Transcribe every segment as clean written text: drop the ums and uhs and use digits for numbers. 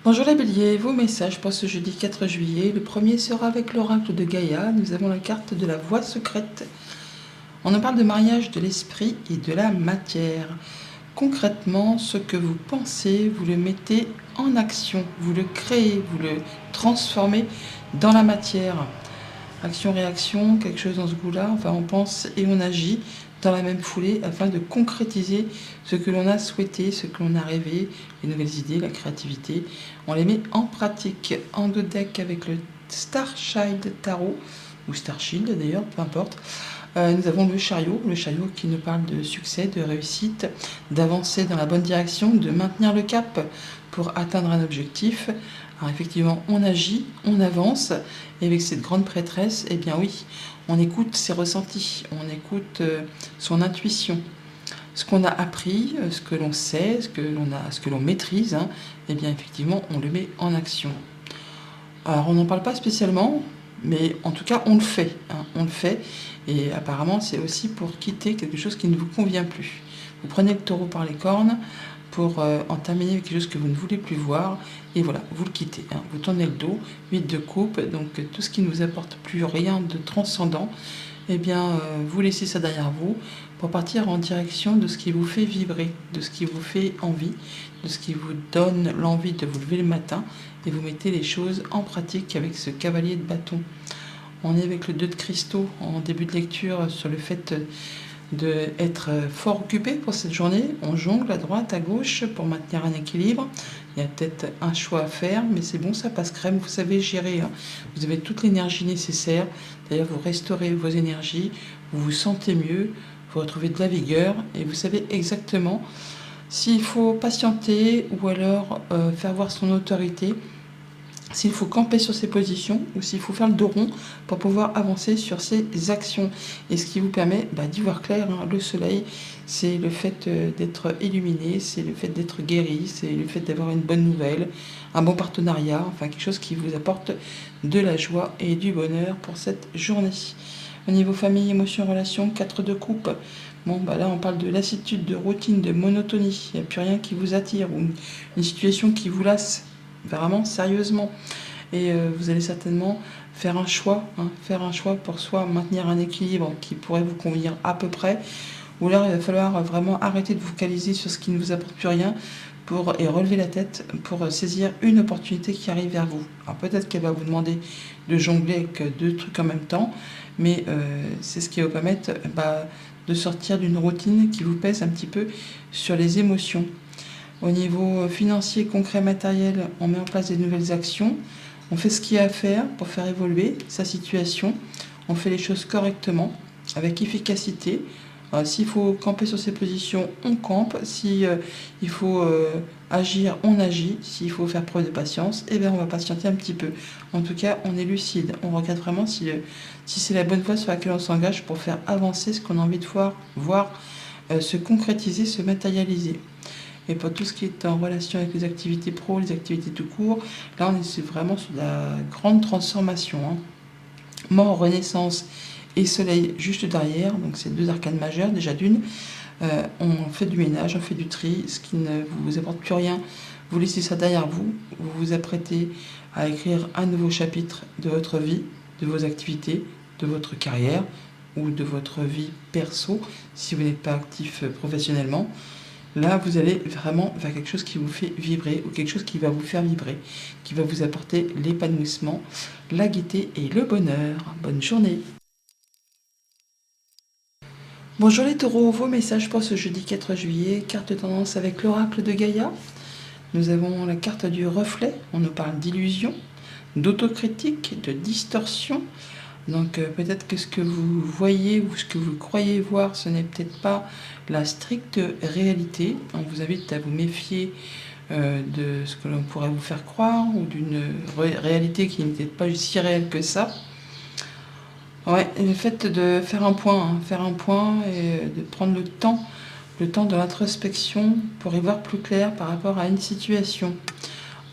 Bonjour les béliers, vos messages pour ce jeudi 4 juillet. Le premier sera avec l'oracle de Gaïa. Nous avons la carte de la voie secrète. On en parle de mariage de l'esprit et de la matière. Concrètement, ce que vous pensez, vous le mettez en action, vous le créez, vous le transformez dans la matière. Action-réaction, quelque chose dans ce goût-là. Enfin, on pense et on agit dans la même foulée afin de concrétiser ce que l'on a souhaité, ce que l'on a rêvé, les nouvelles idées, la créativité. On les met en pratique en deux decks avec le Starchild Tarot, ou Starshield d'ailleurs, peu importe. Nous avons le chariot qui nous parle de succès, de réussite, d'avancer dans la bonne direction, de maintenir le cap pour atteindre un objectif. Alors effectivement, on agit, on avance, et avec cette grande prêtresse, eh bien oui, on écoute ses ressentis, on écoute son intuition. Ce qu'on a appris, ce que l'on sait, ce que l'on maîtrise, hein, eh bien effectivement, on le met en action. Alors on n'en parle pas spécialement, mais en tout cas, on le fait. Hein, on le fait, et apparemment, c'est aussi pour quitter quelque chose qui ne vous convient plus. Vous prenez le taureau par les cornes pour en terminer avec quelque chose que vous ne voulez plus voir, et voilà, vous le quittez. Hein, vous tournez le dos, 8 de coupe, donc tout ce qui ne vous apporte plus rien de transcendant, eh bien, vous laissez ça derrière vous pour partir en direction de ce qui vous fait vibrer, de ce qui vous fait envie, de ce qui vous donne l'envie de vous lever le matin, et vous mettez les choses en pratique avec ce cavalier de bâton. On est avec le 2 de cristaux en début de lecture sur le fait d'être fort occupé pour cette journée. On jongle à droite, à gauche pour maintenir un équilibre. Il y a peut-être un choix à faire, mais c'est bon, ça passe crème, vous savez gérer. Hein. Vous avez toute l'énergie nécessaire. D'ailleurs, vous restaurez vos énergies, vous vous sentez mieux, vous retrouvez de la vigueur et vous savez exactement s'il faut patienter ou alors faire voir son autorité, s'il faut camper sur ses positions ou s'il faut faire le dos rond pour pouvoir avancer sur ses actions. Et ce qui vous permet d'y voir clair. Hein. Le soleil, c'est le fait d'être illuminé, c'est le fait d'être guéri, c'est le fait d'avoir une bonne nouvelle, un bon partenariat, enfin quelque chose qui vous apporte de la joie et du bonheur pour cette journée. Au niveau famille, émotions, relations, 4 de coupe. Bon, là, on parle de lassitude, de routine, de monotonie. Il n'y a plus rien qui vous attire ou une situation qui vous lasse vraiment sérieusement. Et vous allez certainement faire un choix, faire un choix pour soit maintenir un équilibre qui pourrait vous convenir à peu près, ou là, il va falloir vraiment arrêter de vous focaliser sur ce qui ne vous apporte plus rien et relever la tête pour saisir une opportunité qui arrive vers vous. Alors peut-être qu'elle va vous demander de jongler avec deux trucs en même temps, mais c'est ce qui va vous permettre de sortir d'une routine qui vous pèse un petit peu sur les émotions. Au niveau financier, concret, matériel, on met en place des nouvelles actions. On fait ce qu'il y a à faire pour faire évoluer sa situation. On fait les choses correctement, avec efficacité. S'il faut camper sur ses positions, on campe. Si il faut agir, on agit. S'il faut faire preuve de patience, on va patienter un petit peu. En tout cas, on est lucide. On regarde vraiment si c'est la bonne voie sur laquelle on s'engage pour faire avancer ce qu'on a envie de voir se concrétiser, se matérialiser. Et pour tout ce qui est en relation avec les activités pro, les activités tout court, là on est vraiment sur la grande transformation. Hein. Mort, renaissance et soleil juste derrière, donc c'est deux arcanes majeures déjà d'une. On fait du ménage, on fait du tri, ce qui ne vous apporte plus rien, vous laissez ça derrière vous, vous vous apprêtez à écrire un nouveau chapitre de votre vie, de vos activités, de votre carrière ou de votre vie perso, si vous n'êtes pas actif professionnellement. Là, vous allez vraiment vers quelque chose qui vous fait vibrer ou quelque chose qui va vous faire vibrer, qui va vous apporter l'épanouissement, la gaieté et le bonheur. Bonne journée. Bonjour les taureaux, vos messages pour ce jeudi 4 juillet, carte de tendance avec l'oracle de Gaïa. Nous avons la carte du reflet, on nous parle d'illusion, d'autocritique, de distorsion. Donc peut-être que ce que vous voyez ou ce que vous croyez voir, ce n'est peut-être pas la stricte réalité. On vous invite à vous méfier de ce que l'on pourrait vous faire croire ou d'une réalité qui n'est peut-être pas si réelle que ça. Ouais, le fait de faire un point et de prendre le temps de l'introspection pour y voir plus clair par rapport à une situation.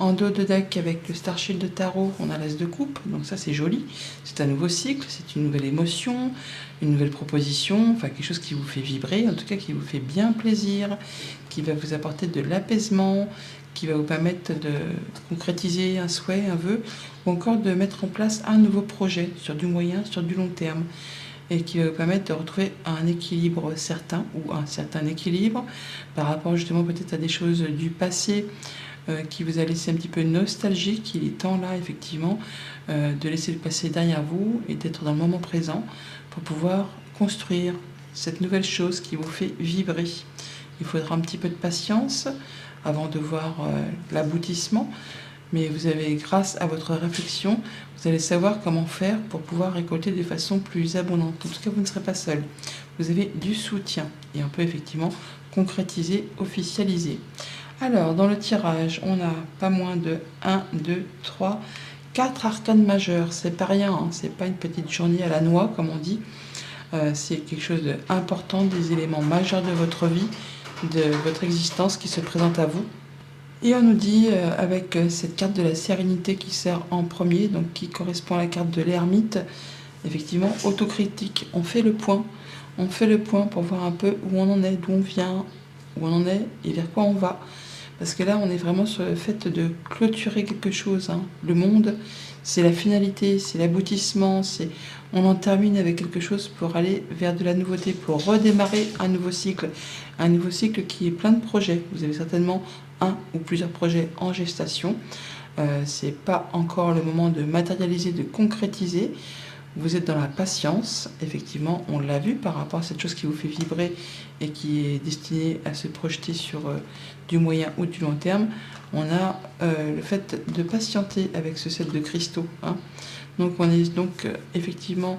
En dos de deck avec le Starshield de Tarot, on a l'As de coupe, donc ça c'est joli. C'est un nouveau cycle, c'est une nouvelle émotion, une nouvelle proposition, enfin quelque chose qui vous fait vibrer, en tout cas qui vous fait bien plaisir, qui va vous apporter de l'apaisement, qui va vous permettre de concrétiser un souhait, un vœu, ou encore de mettre en place un nouveau projet sur du moyen, sur du long terme, et qui va vous permettre de retrouver un équilibre certain, ou un certain équilibre, par rapport justement peut-être à des choses du passé qui vous a laissé un petit peu nostalgique. Il est temps là, effectivement, de laisser le passé derrière vous et d'être dans le moment présent pour pouvoir construire cette nouvelle chose qui vous fait vibrer. Il faudra un petit peu de patience avant de voir l'aboutissement, mais vous avez, grâce à votre réflexion, vous allez savoir comment faire pour pouvoir récolter de façon plus abondante. En tout cas, vous ne serez pas seul. Vous avez du soutien et on peut effectivement concrétiser, officialiser. Alors, dans le tirage, on a pas moins de 1, 2, 3, 4 arcanes majeures. C'est pas rien, hein. C'est pas une petite journée à la noix, comme on dit. C'est quelque chose d'important, des éléments majeurs de votre vie, de votre existence qui se présentent à vous. Et on nous dit, avec cette carte de la sérénité qui sert en premier, donc qui correspond à la carte de l'ermite, effectivement, autocritique. On fait le point. On fait le point pour voir un peu où on en est, d'où on vient, où on en est et vers quoi on va. Parce que là, on est vraiment sur le fait de clôturer quelque chose, hein. Le monde, c'est la finalité, c'est l'aboutissement, on en termine avec quelque chose pour aller vers de la nouveauté, pour redémarrer un nouveau cycle qui est plein de projets. Vous avez certainement un ou plusieurs projets en gestation. C'est pas encore le moment de matérialiser, de concrétiser. Vous êtes dans la patience, effectivement, on l'a vu par rapport à cette chose qui vous fait vibrer et qui est destinée à se projeter sur du moyen ou du long terme. On a le fait de patienter avec ce set de cristaux, hein. Donc on est donc effectivement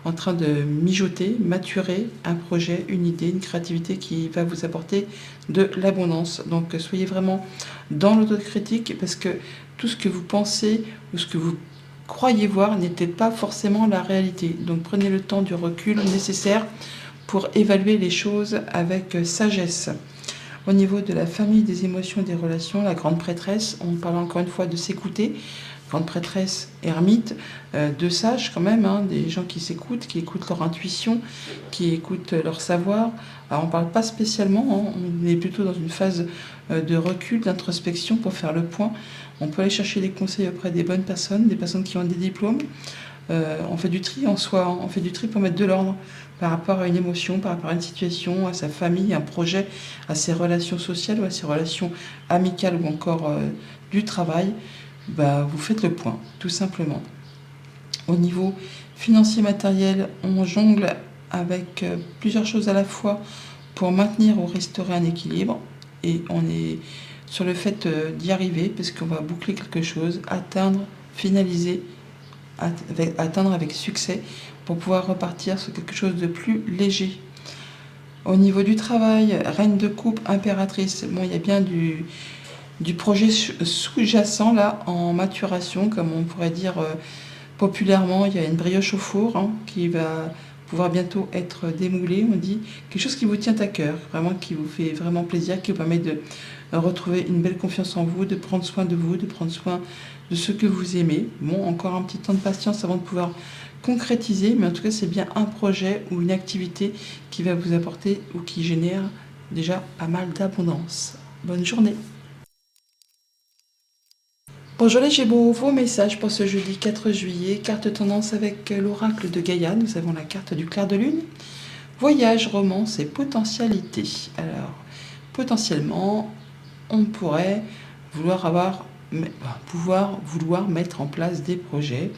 en train de mijoter, maturer un projet, une idée, une créativité qui va vous apporter de l'abondance. Donc soyez vraiment dans l'autocritique parce que tout ce que vous pensez ou ce que vous croyez voir n'est peut-être pas forcément la réalité. Donc prenez le temps du recul nécessaire pour évaluer les choses avec sagesse. Au niveau de la famille, des émotions, des relations, la grande prêtresse, on parle encore une fois de s'écouter. Grande prêtresse, ermite, deux sages quand même, hein, des gens qui s'écoutent, qui écoutent leur intuition, qui écoutent leur savoir. Alors on ne parle pas spécialement, hein, on est plutôt dans une phase de recul, d'introspection pour faire le point. On peut aller chercher des conseils auprès des bonnes personnes, des personnes qui ont des diplômes. On fait du tri en soi, hein, on fait du tri pour mettre de l'ordre par rapport à une émotion, par rapport à une situation, à sa famille, à un projet, à ses relations sociales ou à ses relations amicales ou encore du travail. Vous faites le point, tout simplement. Au niveau financier matériel, on jongle avec plusieurs choses à la fois pour maintenir ou restaurer un équilibre. Et on est sur le fait d'y arriver, parce qu'on va boucler quelque chose, atteindre, finaliser, atteindre avec succès, pour pouvoir repartir sur quelque chose de plus léger. Au niveau du travail, reine de coupe, impératrice, bon, il y a bien du projet sous-jacent là en maturation, comme on pourrait dire populairement. Il y a une brioche au four, hein, qui va pouvoir bientôt être démoulée, on dit, quelque chose qui vous tient à cœur, vraiment qui vous fait vraiment plaisir, qui vous permet de retrouver une belle confiance en vous, de prendre soin de vous, de prendre soin de ceux que vous aimez. Bon, encore un petit temps de patience avant de pouvoir concrétiser, mais en tout cas c'est bien un projet ou une activité qui va vous apporter ou qui génère déjà pas mal d'abondance. Bonne journée. Bonjour les Gémeaux, vos messages pour ce jeudi 4 juillet, carte tendance avec l'oracle de Gaïa, nous avons la carte du clair de lune, voyage, romance et potentialité. Alors, potentiellement, on pourrait vouloir mettre en place des projets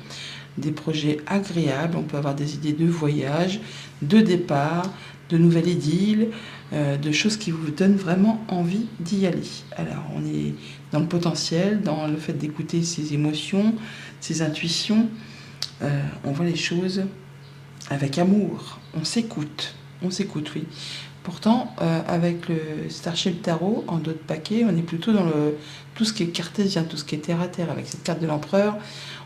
agréables, on peut avoir des idées de voyage, de départ, de nouvelles idylles, de choses qui vous donnent vraiment envie d'y aller. Alors on est dans le potentiel, dans le fait d'écouter ses émotions, ses intuitions, on voit les choses avec amour, on s'écoute, oui. Pourtant, avec le Starship Tarot, en d'autres paquets, on est plutôt dans tout ce qui est cartésien, tout ce qui est terre à terre. Avec cette carte de l'empereur,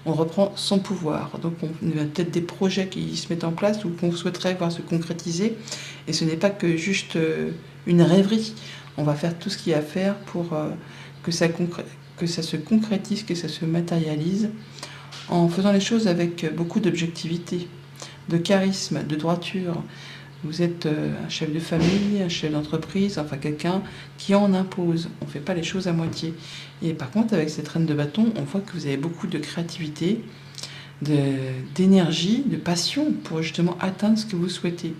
on reprend son pouvoir. Donc on a peut-être des projets qui se mettent en place ou qu'on souhaiterait voir se concrétiser. Et ce n'est pas que juste une rêverie. On va faire tout ce qu'il y a à faire pour que ça se concrétise, que ça se matérialise, en faisant les choses avec beaucoup d'objectivité, de charisme, de droiture, Vous êtes un chef de famille, un chef d'entreprise, enfin quelqu'un qui en impose. On ne fait pas les choses à moitié. Et par contre, avec cette reine de bâton, on voit que vous avez beaucoup de créativité, d'énergie, de passion pour justement atteindre ce que vous souhaitez.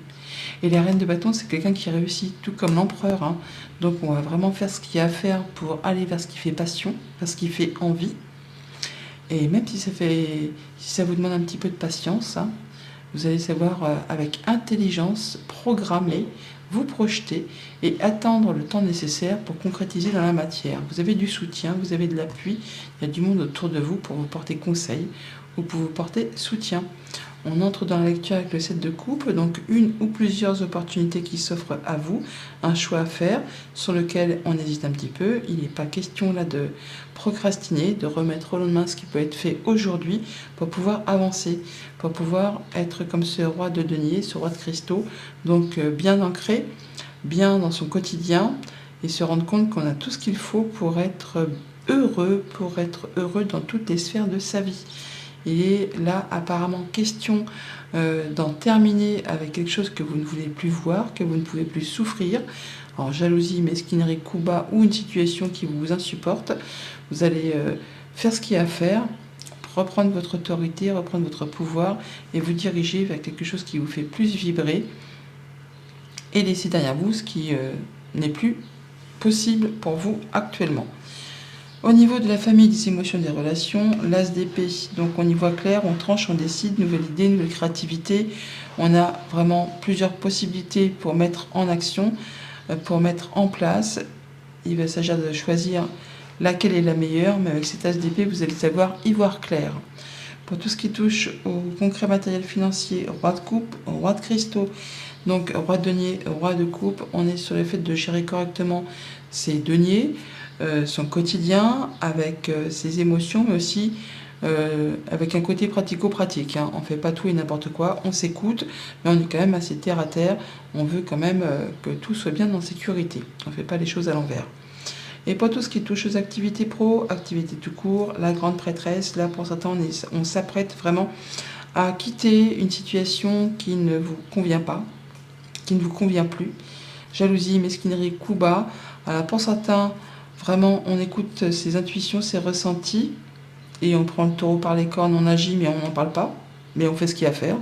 Et la reine de bâton, c'est quelqu'un qui réussit, tout comme l'empereur, hein. Donc on va vraiment faire ce qu'il y a à faire pour aller vers ce qui fait passion, vers ce qui fait envie. Et même si ça vous demande un petit peu de patience, hein, vous allez savoir avec intelligence programmer, vous projeter et attendre le temps nécessaire pour concrétiser dans la matière. Vous avez du soutien, vous avez de l'appui, il y a du monde autour de vous pour vous porter conseil ou pour vous porter soutien. On entre dans la lecture avec le 7 de coupe, donc une ou plusieurs opportunités qui s'offrent à vous, un choix à faire sur lequel on hésite un petit peu. Il n'est pas question là de procrastiner, de remettre au lendemain ce qui peut être fait aujourd'hui pour pouvoir avancer, pour pouvoir être comme ce roi de denier, ce roi de cristaux, donc bien ancré, bien dans son quotidien et se rendre compte qu'on a tout ce qu'il faut pour être heureux dans toutes les sphères de sa vie. Il est là apparemment question d'en terminer avec quelque chose que vous ne voulez plus voir, que vous ne pouvez plus souffrir. Alors jalousie, mesquinerie, coup bas ou une situation qui vous insupporte. Vous allez faire ce qu'il y a à faire, reprendre votre autorité, reprendre votre pouvoir et vous diriger vers quelque chose qui vous fait plus vibrer et laisser derrière vous ce qui n'est plus possible pour vous actuellement. Au niveau de la famille, des émotions, des relations, l'as d'épée, donc on y voit clair, on tranche, on décide, nouvelle idée, nouvelle créativité. On a vraiment plusieurs possibilités pour mettre en action, pour mettre en place. Il va s'agir de choisir laquelle est la meilleure, mais avec cet as d'épée, vous allez savoir y voir clair. Pour tout ce qui touche au concret matériel financier, roi de coupe, roi de cristaux, donc roi de denier, roi de coupe, on est sur le fait de gérer correctement ses deniers, son quotidien, avec ses émotions, mais aussi avec un côté pratico-pratique. Hein. On ne fait pas tout et n'importe quoi, on s'écoute, mais on est quand même assez terre à terre. On veut quand même que tout soit bien en sécurité. On ne fait pas les choses à l'envers. Et pour tout ce qui touche aux activités pro, activités tout court, la grande prêtresse, là pour certains on s'apprête vraiment à quitter une situation qui ne vous convient pas, qui ne vous convient plus. Jalousie, mesquinerie, coup bas. Pour certains, vraiment, on écoute ses intuitions, ses ressentis, et on prend le taureau par les cornes, on agit, mais on n'en parle pas, mais on fait ce qu'il y a à faire.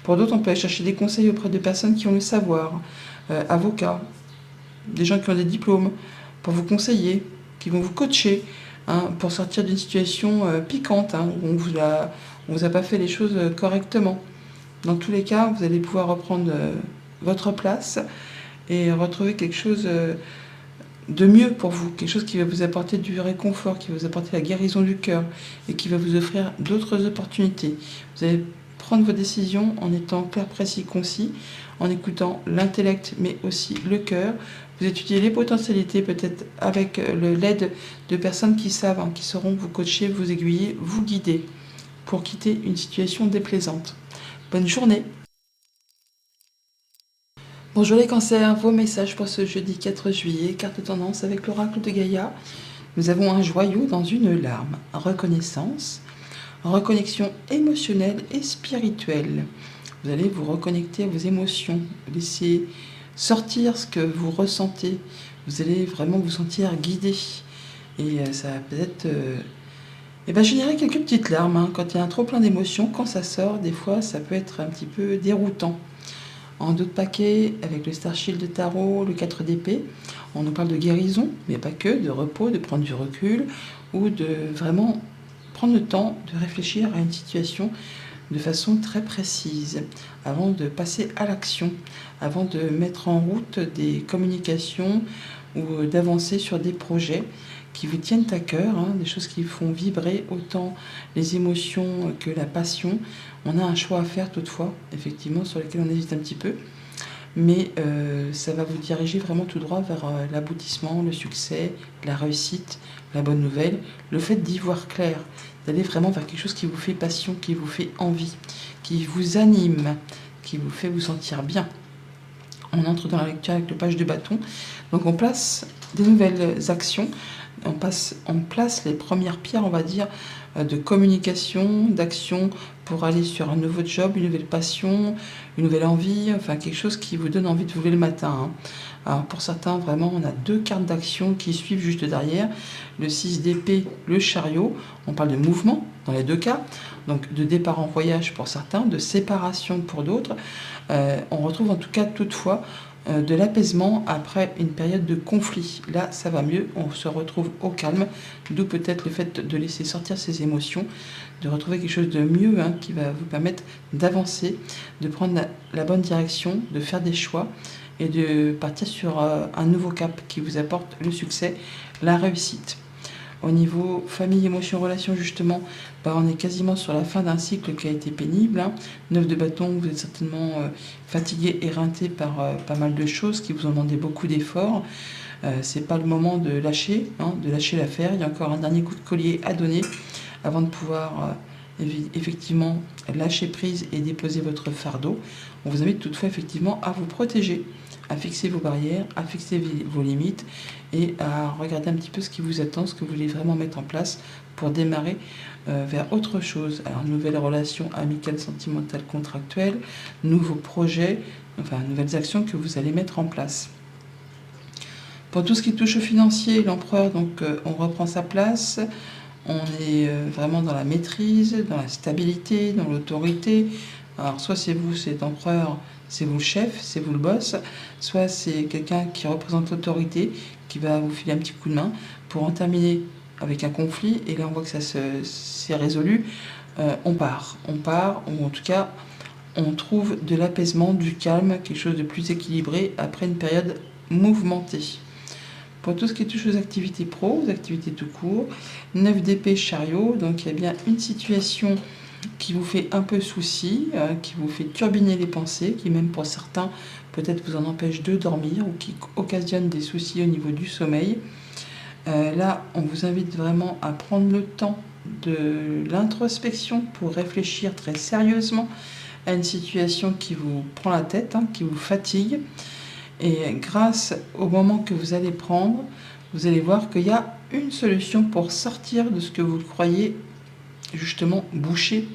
Pour d'autres, on peut aller chercher des conseils auprès de personnes qui ont le savoir, avocats, des gens qui ont des diplômes, pour vous conseiller, qui vont vous coacher, hein, pour sortir d'une situation piquante, hein, où on vous a pas fait les choses correctement. Dans tous les cas, vous allez pouvoir reprendre votre place et retrouver quelque chose de mieux pour vous, quelque chose qui va vous apporter du réconfort, qui va vous apporter la guérison du cœur et qui va vous offrir d'autres opportunités. Vous allez prendre vos décisions en étant clair, précis, concis, en écoutant l'intellect mais aussi le cœur. Vous étudiez les potentialités peut-être avec l'aide de personnes qui savent, hein, qui sauront vous coacher, vous aiguiller, vous guider pour quitter une situation déplaisante. Bonne journée! Bonjour les cancers, vos messages pour ce jeudi 4 juillet, carte tendance avec l'oracle de Gaïa. Nous avons un joyau dans une larme, reconnaissance, reconnexion émotionnelle et spirituelle. Vous allez vous reconnecter à vos émotions, laisser sortir ce que vous ressentez. Vous allez vraiment vous sentir guidé. Et ça va peut-être générer quelques petites larmes, hein. Quand il y a un trop plein d'émotions, quand ça sort, des fois ça peut être un petit peu déroutant. En d'autres paquets, avec le Star Shield de Tarot, le 4 d'épée, on nous parle de guérison, mais pas que, de repos, de prendre du recul, ou de vraiment prendre le temps de réfléchir à une situation de façon très précise, avant de passer à l'action, avant de mettre en route des communications ou d'avancer sur des projets qui vous tiennent à cœur, hein, des choses qui font vibrer autant les émotions que la passion. On a un choix à faire toutefois, effectivement, sur lequel on hésite un petit peu, mais ça va vous diriger vraiment tout droit vers l'aboutissement, le succès, la réussite, la bonne nouvelle, le fait d'y voir clair, d'aller vraiment vers quelque chose qui vous fait passion, qui vous fait envie, qui vous anime, qui vous fait vous sentir bien. On entre dans la lecture avec le page de bâton, donc on place des nouvelles actions, on place les premières pierres, on va dire, de communication, d'action pour aller sur un nouveau job, une nouvelle passion, une nouvelle envie, enfin quelque chose qui vous donne envie de vous lever le matin, hein. Alors pour certains, vraiment, on a 2 cartes d'action qui suivent juste derrière. Le 6 d'épée, le chariot. On parle de mouvement dans les 2 cas. Donc de départ en voyage pour certains, de séparation pour d'autres. On retrouve en tout cas toutefois de l'apaisement après une période de conflit. Là, ça va mieux, on se retrouve au calme, d'où peut-être le fait de laisser sortir ses émotions, de retrouver quelque chose de mieux, hein, qui va vous permettre d'avancer, de prendre la bonne direction, de faire des choix et de partir sur un nouveau cap qui vous apporte le succès, la réussite. Au niveau famille, émotions, relations, justement, on est quasiment sur la fin d'un cycle qui a été pénible, hein. 9 de bâton, vous êtes certainement fatigué, éreinté par pas mal de choses qui vous ont demandé beaucoup d'efforts. C'est pas le moment de lâcher, hein, de lâcher l'affaire. Il y a encore un dernier coup de collier à donner avant de pouvoir effectivement lâcher prise et déposer votre fardeau. On vous invite toutefois effectivement à vous protéger, à fixer vos barrières, à fixer vos limites et à regarder un petit peu ce qui vous attend, ce que vous voulez vraiment mettre en place pour démarrer vers autre chose. Alors, nouvelles relations amicales, sentimentales, contractuelles, nouveaux projets, enfin nouvelles actions que vous allez mettre en place. Pour tout ce qui touche au financier, l'empereur, donc on reprend sa place. On est vraiment dans la maîtrise, dans la stabilité, dans l'autorité. Alors soit c'est vous, c'est l'empereur, c'est vous le chef, c'est vous le boss, soit c'est quelqu'un qui représente l'autorité, qui va vous filer un petit coup de main pour en terminer avec un conflit. Et là on voit que ça s'est résolu. On part, ou en tout cas on trouve de l'apaisement, du calme, quelque chose de plus équilibré après une période mouvementée. Pour tout ce qui touche aux activités pro, aux activités tout court, 9 d'épée, chariot, donc il y a bien une situation qui vous fait un peu souci, qui vous fait turbiner les pensées, qui même pour certains peut-être vous en empêche de dormir ou qui occasionne des soucis au niveau du sommeil. Là, on vous invite vraiment à prendre le temps de l'introspection pour réfléchir très sérieusement à une situation qui vous prend la tête, hein, qui vous fatigue. Et grâce au moment que vous allez prendre, vous allez voir qu'il y a une solution pour sortir de ce que vous croyez justement bouché,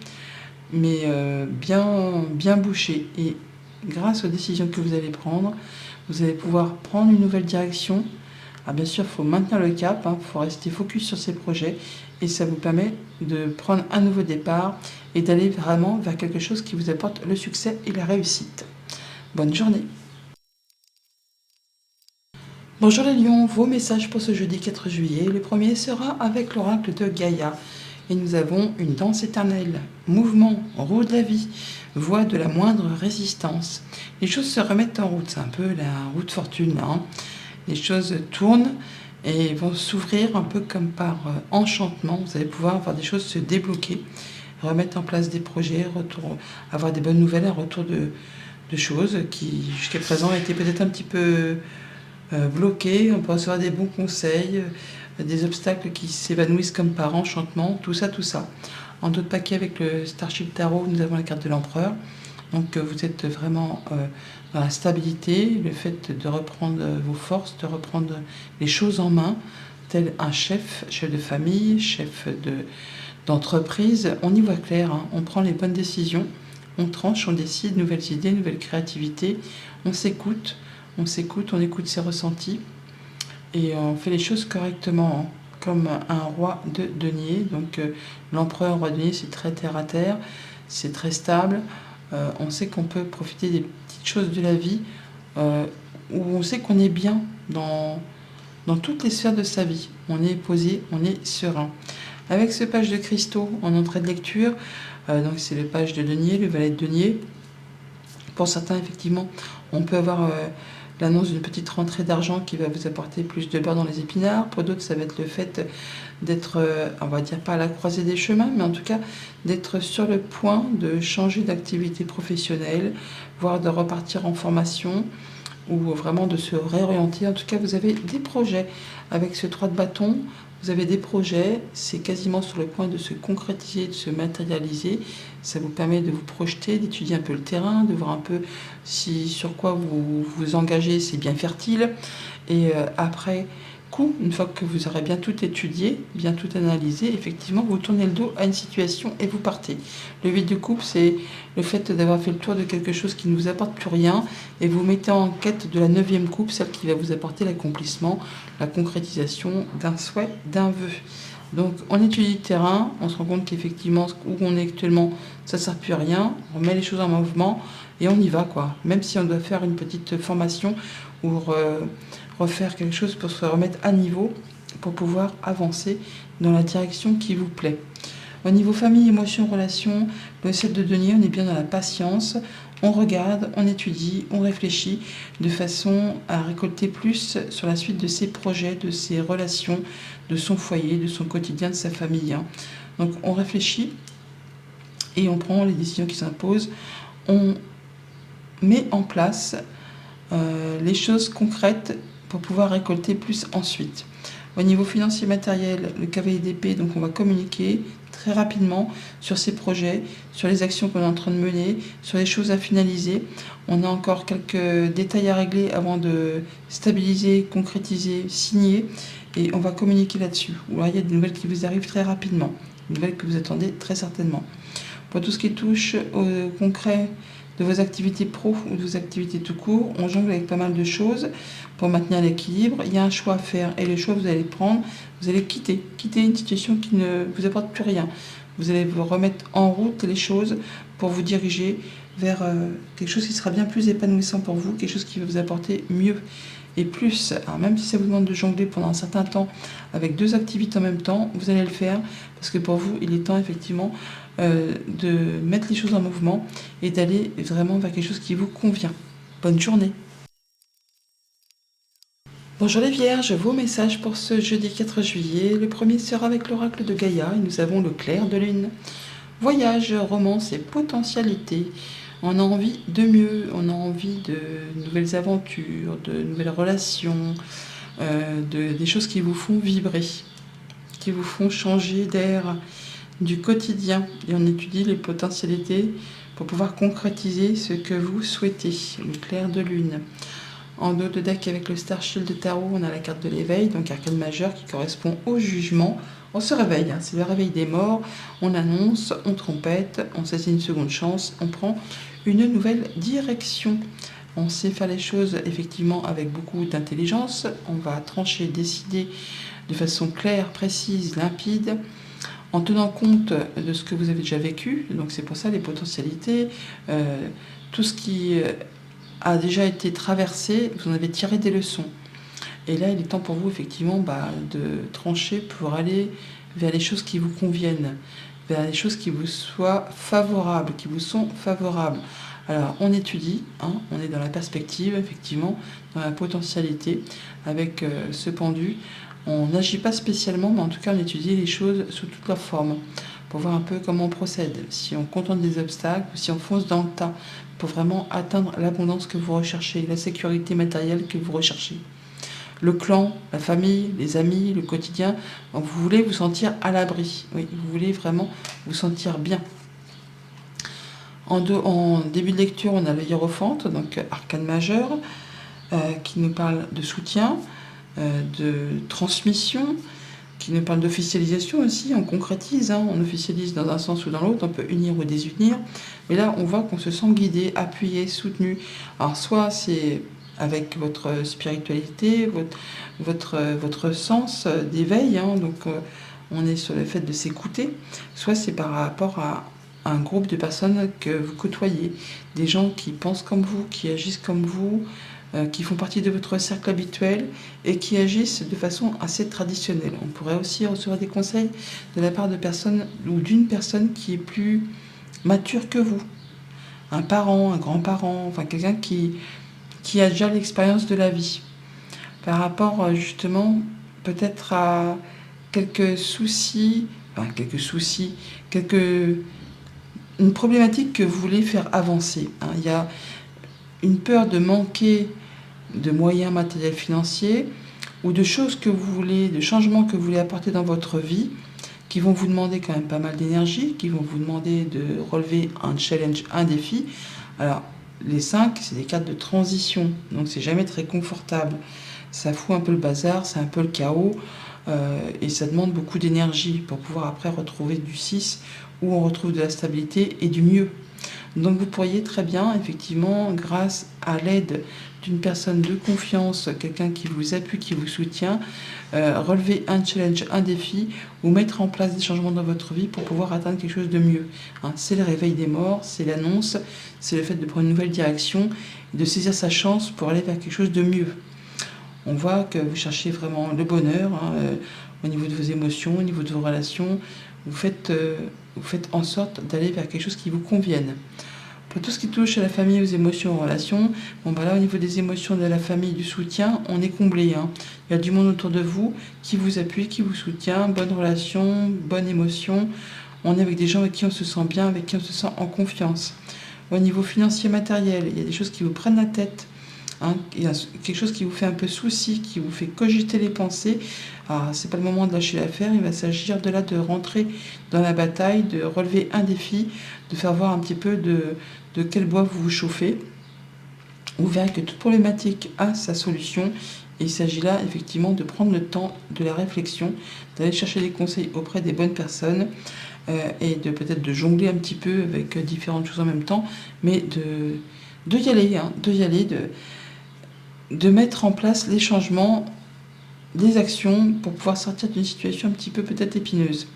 mais bien bouché. Et grâce aux décisions que vous allez prendre, vous allez pouvoir prendre une nouvelle direction. Alors bien sûr, il faut maintenir le cap, il faut rester focus sur ces projets et ça vous permet de prendre un nouveau départ et d'aller vraiment vers quelque chose qui vous apporte le succès et la réussite. Bonne journée. Bonjour les lions, vos messages pour ce jeudi 4 juillet. Le premier sera avec l'oracle de Gaïa. Et nous avons une danse éternelle, mouvement, roue de la vie, voie de la moindre résistance. Les choses se remettent en route, c'est un peu la roue de fortune, hein. Les choses tournent et vont s'ouvrir un peu comme par enchantement. Vous allez pouvoir voir des choses se débloquer, remettre en place des projets, avoir des bonnes nouvelles, un retour de choses qui jusqu'à présent étaient peut-être un petit peu bloqués. On peut recevoir des bons conseils, des obstacles qui s'évanouissent comme par enchantement, tout ça. En d'autres paquets avec le Starship Tarot, nous avons la carte de l'empereur. Donc vous êtes vraiment dans la stabilité, le fait de reprendre vos forces, de reprendre les choses en main, tel un chef de famille, d'entreprise. On y voit clair, hein. On prend les bonnes décisions, on tranche, on décide, nouvelles idées, nouvelle créativité, on s'écoute, on écoute ses ressentis et on fait les choses correctement, hein, comme un roi de denier. Donc l'empereur, roi de denier, c'est très terre à terre, c'est très stable. On sait qu'on peut profiter des petites choses de la vie, où on sait qu'on est bien dans toutes les sphères de sa vie. On est posé, on est serein. Avec ce page de cristaux en entrée de lecture, donc c'est le page de denier, le valet de denier. Pour certains, effectivement, on peut avoir l'annonce d'une petite rentrée d'argent qui va vous apporter plus de beurre dans les épinards. Pour d'autres, ça va être le fait d'être, on va dire pas à la croisée des chemins, mais en tout cas d'être sur le point de changer d'activité professionnelle, voire de repartir en formation ou vraiment de se réorienter. En tout cas, vous avez des projets avec ce 3 de bâton. Vous avez des projets, c'est quasiment sur le point de se concrétiser, de se matérialiser. Ça vous permet de vous projeter, d'étudier un peu le terrain, de voir un peu si sur quoi vous vous engagez, c'est bien fertile. Et après coup, une fois que vous aurez bien tout étudié, bien tout analysé, effectivement, vous tournez le dos à une situation et vous partez. Le 8 de coupe, c'est le fait d'avoir fait le tour de quelque chose qui ne vous apporte plus rien et vous mettez en quête de la 9e coupe, celle qui va vous apporter l'accomplissement, la concrétisation d'un souhait, d'un vœu. Donc, on étudie le terrain, on se rend compte qu'effectivement, où on est actuellement, ça ne sert plus à rien, on met les choses en mouvement et on y va, quoi. Même si on doit faire une petite formation ou refaire quelque chose pour se remettre à niveau, pour pouvoir avancer dans la direction qui vous plaît. Au niveau famille, émotions, relations, le 7 de denier, on est bien dans la patience, on regarde, on étudie, on réfléchit de façon à récolter plus sur la suite de ses projets, de ses relations, de son foyer, de son quotidien, de sa famille. Donc on réfléchit et on prend les décisions qui s'imposent, on met en place les choses concrètes pour pouvoir récolter plus ensuite. Au niveau financier matériel, le cavalier d'épée, donc on va communiquer très rapidement sur ces projets, sur les actions qu'on est en train de mener, sur les choses à finaliser. On a encore quelques détails à régler avant de stabiliser, concrétiser, signer, et on va communiquer là-dessus. Ou alors il y a des nouvelles qui vous arrivent très rapidement, des nouvelles que vous attendez très certainement. Pour tout ce qui touche au concret de vos activités pro ou de vos activités tout court, on jongle avec pas mal de choses pour maintenir l'équilibre. Il y a un choix à faire et le choix que vous allez prendre, vous allez quitter une situation qui ne vous apporte plus rien. Vous allez vous remettre en route les choses pour vous diriger vers quelque chose qui sera bien plus épanouissant pour vous, quelque chose qui va vous apporter mieux et plus. Alors même si ça vous demande de jongler pendant un certain temps avec 2 activités en même temps, vous allez le faire parce que pour vous, il est temps effectivement de mettre les choses en mouvement et d'aller vraiment vers quelque chose qui vous convient. Bonne journée. Bonjour les Vierges, vos messages pour ce jeudi 4 juillet. Le premier sera avec l'oracle de Gaïa et nous avons le clair de lune. Voyage, romance et potentialité. On a envie de mieux, on a envie de nouvelles aventures, de nouvelles relations, des choses qui vous font vibrer, qui vous font changer d'air du quotidien. Et on étudie les potentialités pour pouvoir concrétiser ce que vous souhaitez, le clair de lune. En dos de deck avec le Star Shield de Tarot, on a la carte de l'éveil, donc arcane majeur qui correspond au jugement. On se réveille, c'est le réveil des morts, on annonce, on trompette, on saisit une seconde chance, on prend une nouvelle direction. On sait faire les choses effectivement avec beaucoup d'intelligence, on va trancher, décider de façon claire, précise, limpide, en tenant compte de ce que vous avez déjà vécu. Donc c'est pour ça les potentialités, tout ce qui a déjà été traversé, vous en avez tiré des leçons. Et là, il est temps pour vous, effectivement, de trancher pour aller vers les choses qui vous conviennent, vers les choses qui vous soient favorables, qui vous sont favorables. Alors, on étudie, on est dans la perspective, effectivement, dans la potentialité, avec ce pendu. On n'agit pas spécialement, mais en tout cas, on étudie les choses sous toute leur forme, pour voir un peu comment on procède, si on contente des obstacles ou si on fonce dans le tas, pour vraiment atteindre l'abondance que vous recherchez, la sécurité matérielle que vous recherchez. Le clan, la famille, les amis, le quotidien, donc vous voulez vous sentir à l'abri, oui, vous voulez vraiment vous sentir bien. En début de lecture, on a le hiérophante, donc arcane majeur, qui nous parle de soutien, de transmission, qui nous parle d'officialisation aussi, on concrétise, on officialise dans un sens ou dans l'autre, on peut unir ou désunir, mais là on voit qu'on se sent guidé, appuyé, soutenu. Alors soit c'est avec votre spiritualité, votre sens d'éveil, donc on est sur le fait de s'écouter, soit c'est par rapport à un groupe de personnes que vous côtoyez, des gens qui pensent comme vous, qui agissent comme vous, qui font partie de votre cercle habituel et qui agissent de façon assez traditionnelle. On pourrait aussi recevoir des conseils de la part de personnes ou d'une personne qui est plus mature que vous. Un parent, un grand-parent, enfin quelqu'un qui a déjà l'expérience de la vie. Par rapport justement peut-être à quelques soucis, une problématique que vous voulez faire avancer. Il y a une peur de manquer de moyens matériels financiers ou de choses que vous voulez, de changements que vous voulez apporter dans votre vie qui vont vous demander quand même pas mal d'énergie, qui vont vous demander de relever un challenge, un défi. Alors, les 5, c'est des cartes de transition, donc c'est jamais très confortable. ça fout un peu le bazar, c'est un peu le chaos, et ça demande beaucoup d'énergie pour pouvoir après retrouver du 6 où on retrouve de la stabilité et du mieux. Donc vous pourriez très bien, effectivement, grâce à l'aide d'une personne de confiance, quelqu'un qui vous appuie, qui vous soutient, relever un challenge, un défi, ou mettre en place des changements dans votre vie pour pouvoir atteindre quelque chose de mieux. Hein, c'est le réveil des morts, c'est l'annonce, c'est le fait de prendre une nouvelle direction, de saisir sa chance pour aller vers quelque chose de mieux. On voit que vous cherchez vraiment le bonheur, hein, au niveau de vos émotions, au niveau de vos relations. Vous faites en sorte d'aller vers quelque chose qui vous convienne. Pour tout ce qui touche à la famille, aux émotions, aux relations, bon bah là au niveau des émotions de la famille, du soutien, on est comblé. Hein. Il y a du monde autour de vous qui vous appuie, qui vous soutient, bonne relation, bonne émotion. On est avec des gens avec qui on se sent bien, avec qui on se sent en confiance. Au niveau financier, matériel, il y a des choses qui vous prennent la tête. Hein, il y a quelque chose qui vous fait un peu souci, qui vous fait cogiter les pensées. Alors, c'est pas le moment de lâcher l'affaire, il va s'agir de rentrer dans la bataille, de relever un défi, de faire voir un petit peu de quel bois vous vous chauffez. Vous verrez que toute problématique a sa solution. Et il s'agit là effectivement de prendre le temps de la réflexion, d'aller chercher des conseils auprès des bonnes personnes, et de peut-être de jongler un petit peu avec différentes choses en même temps, mais de y aller, hein, de mettre en place les changements, des actions pour pouvoir sortir d'une situation un petit peu peut-être épineuse.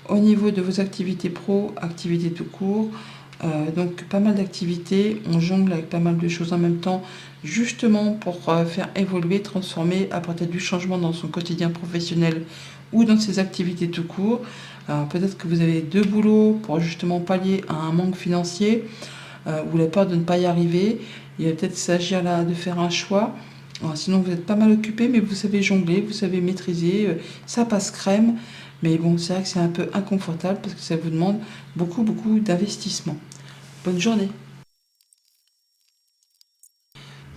Au niveau de vos activités pro, activités tout court, donc pas mal d'activités, on jongle avec pas mal de choses en même temps, justement pour faire évoluer, transformer, apporter du changement dans son quotidien professionnel ou dans ses activités tout court. Alors peut-être que vous avez 2 boulots pour justement pallier à un manque financier, ou la peur de ne pas y arriver. Il va peut-être s'agir là de faire un choix. Alors, sinon, vous êtes pas mal occupé, mais vous savez jongler, vous savez maîtriser, ça passe crème. Mais bon, c'est vrai que c'est un peu inconfortable parce que ça vous demande beaucoup, beaucoup d'investissement. Bonne journée.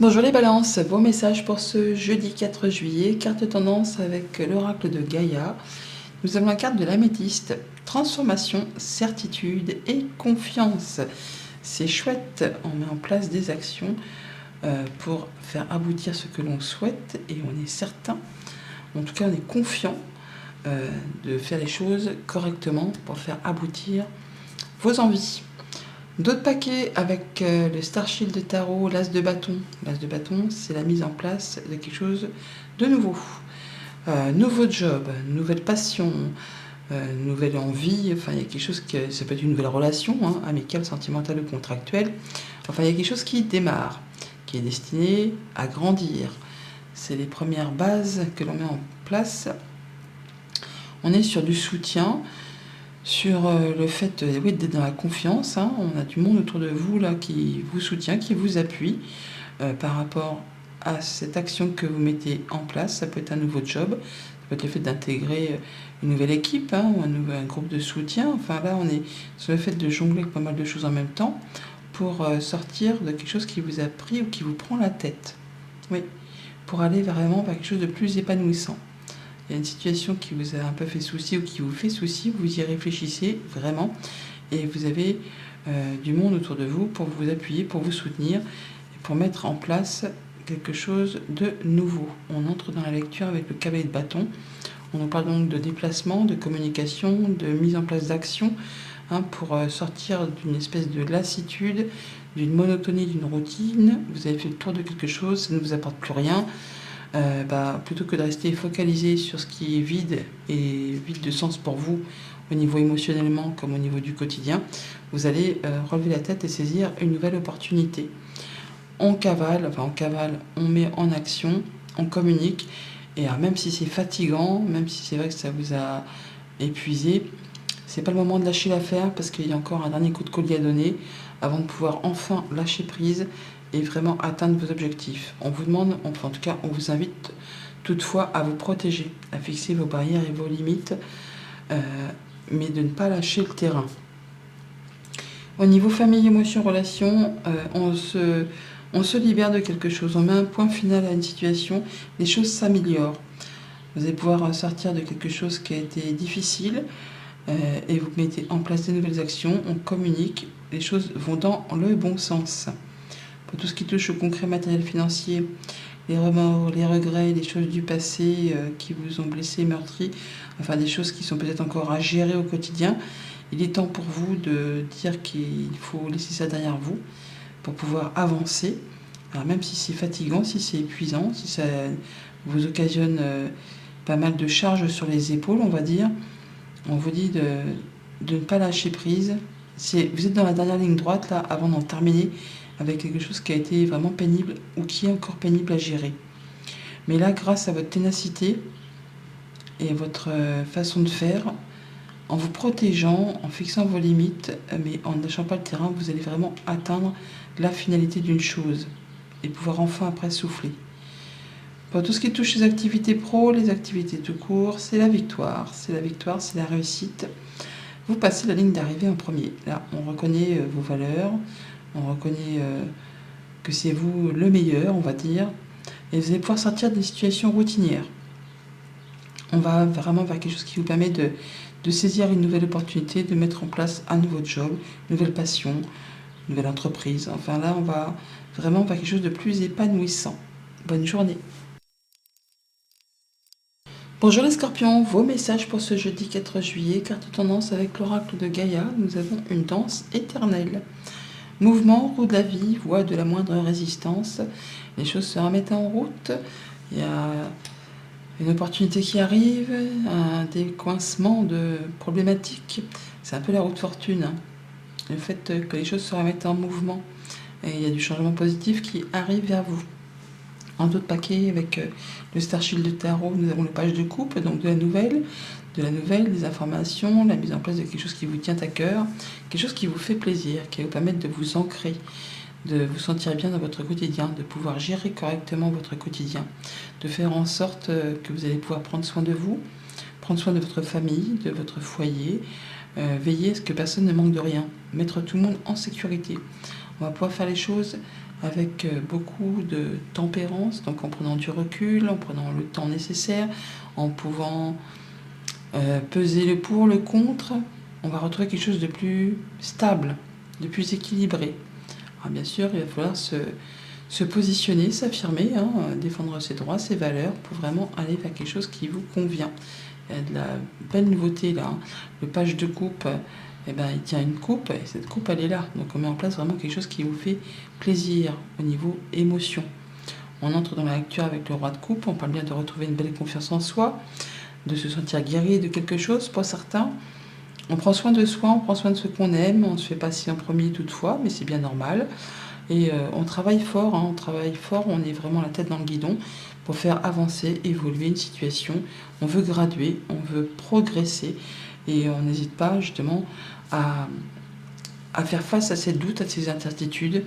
Bonjour les balances, vos messages pour ce jeudi 4 juillet, carte tendance avec l'oracle de Gaïa. Nous avons la carte de l'améthyste, transformation, certitude et confiance. C'est chouette, on met en place des actions pour faire aboutir ce que l'on souhaite et on est certain, en tout cas on est confiant de faire les choses correctement pour faire aboutir vos envies. D'autres paquets avec le Star Shield de Tarot, l'As de bâton. L'As de bâton, c'est la mise en place de quelque chose de nouveau. Nouveau job, nouvelle passion, nouvelle envie, enfin il y a quelque chose que ça peut être une nouvelle relation, hein, amicale, sentimentale ou contractuelle. Enfin il y a quelque chose qui démarre, qui est destiné à grandir. C'est les premières bases que l'on met en place. On est sur du soutien, sur le fait oui, d'être dans la confiance. Hein. On a du monde autour de vous là qui vous soutient, qui vous appuie par rapport à cette action que vous mettez en place. Ça peut être un nouveau job, ça peut être le fait d'intégrer une nouvelle équipe, hein, ou un groupe de soutien. Enfin là, on est sur le fait de jongler avec pas mal de choses en même temps pour sortir de quelque chose qui vous a pris ou qui vous prend la tête. Oui, pour aller vraiment vers quelque chose de plus épanouissant. Il y a une situation qui vous a un peu fait souci ou qui vous fait souci, vous y réfléchissez vraiment et vous avez du monde autour de vous pour vous appuyer, pour vous soutenir et pour mettre en place quelque chose de nouveau. On entre dans la lecture avec le cavalier de bâton. On en parle donc de déplacement, de communication, de mise en place d'actions, hein, pour sortir d'une espèce de lassitude, d'une monotonie, d'une routine. Vous avez fait le tour de quelque chose, ça ne vous apporte plus rien. Plutôt que de rester focalisé sur ce qui est vide et vide de sens pour vous au niveau émotionnellement comme au niveau du quotidien, vous allez relever la tête et saisir une nouvelle opportunité. On cavale, on met en action, on communique, et alors, même si c'est fatigant, même si c'est vrai que ça vous a épuisé, c'est pas le moment de lâcher l'affaire parce qu'il y a encore un dernier coup de collier à donner avant de pouvoir enfin lâcher prise et vraiment atteindre vos objectifs. On vous demande, enfin en tout cas, on vous invite toutefois à vous protéger, à fixer vos barrières et vos limites, mais de ne pas lâcher le terrain. Au niveau famille, émotion, relation, on se libère de quelque chose, on met un point final à une situation, les choses s'améliorent. Vous allez pouvoir sortir de quelque chose qui a été difficile et vous mettez en place des nouvelles actions, on communique, les choses vont dans le bon sens. Pour tout ce qui touche au concret matériel financier, les remords, les regrets, les choses du passé qui vous ont blessé, meurtri, enfin des choses qui sont peut-être encore à gérer au quotidien. Il est temps pour vous de dire qu'il faut laisser ça derrière vous pour pouvoir avancer. Alors même si c'est fatigant, si c'est épuisant, si ça vous occasionne pas mal de charges sur les épaules, on va dire, on vous dit de ne pas lâcher prise. Vous êtes dans la dernière ligne droite là avant d'en terminer avec quelque chose qui a été vraiment pénible ou qui est encore pénible à gérer. Mais là, grâce à votre ténacité et votre façon de faire, en vous protégeant, en fixant vos limites, mais en ne lâchant pas le terrain, vous allez vraiment atteindre la finalité d'une chose et pouvoir enfin après souffler. Pour tout ce qui touche les activités pro, les activités tout court, c'est la victoire. C'est la victoire, c'est la réussite. Vous passez la ligne d'arrivée en premier. Là, on reconnaît vos valeurs, on reconnaît que c'est vous le meilleur, on va dire, et vous allez pouvoir sortir des situations routinières. On va vraiment vers quelque chose qui vous permet de saisir une nouvelle opportunité, de mettre en place un nouveau job, une nouvelle passion, une nouvelle entreprise. Enfin là, on va vraiment vers quelque chose de plus épanouissant. Bonne journée. Bonjour les scorpions, vos messages pour ce jeudi 4 juillet, carte tendance avec l'oracle de Gaïa, nous avons une danse éternelle. Mouvement, roue de la vie, voie de la moindre résistance, les choses se remettent en route, il y a une opportunité qui arrive, un décoincement de problématiques, c'est un peu la roue de fortune, hein. Le fait que les choses se remettent en mouvement, et il y a du changement positif qui arrive vers vous. En d'autres paquets, avec le Star Shield de Tarot, nous avons le page de coupe, donc de la nouvelle, des informations, la mise en place de quelque chose qui vous tient à cœur, quelque chose qui vous fait plaisir, qui va vous permettre de vous ancrer, de vous sentir bien dans votre quotidien, de pouvoir gérer correctement votre quotidien, de faire en sorte que vous allez pouvoir prendre soin de vous, prendre soin de votre famille, de votre foyer, veiller à ce que personne ne manque de rien, mettre tout le monde en sécurité. On va pouvoir faire les choses avec beaucoup de tempérance, donc en prenant du recul, en prenant le temps nécessaire, en pouvant peser le pour, le contre. On va retrouver quelque chose de plus stable, de plus équilibré. Alors bien sûr, il va falloir se positionner, s'affirmer, hein, défendre ses droits, ses valeurs, pour vraiment aller vers quelque chose qui vous convient. Il y a de la belle nouveauté là, hein. Le page de coupe, il tient une coupe, et cette coupe elle est là. Donc on met en place vraiment quelque chose qui vous fait plaisir au niveau émotion. On entre dans la lecture avec le roi de coupe, on parle bien de retrouver une belle confiance en soi, de se sentir guéri de quelque chose pour certains. On prend soin de soi, on prend soin de ce qu'on aime, on se fait passer en premier toutefois, mais c'est bien normal. Et on travaille fort, hein, on est vraiment la tête dans le guidon pour faire avancer, évoluer une situation. On veut graduer, on veut progresser et on n'hésite pas justement à faire face à ces doutes, à ces incertitudes,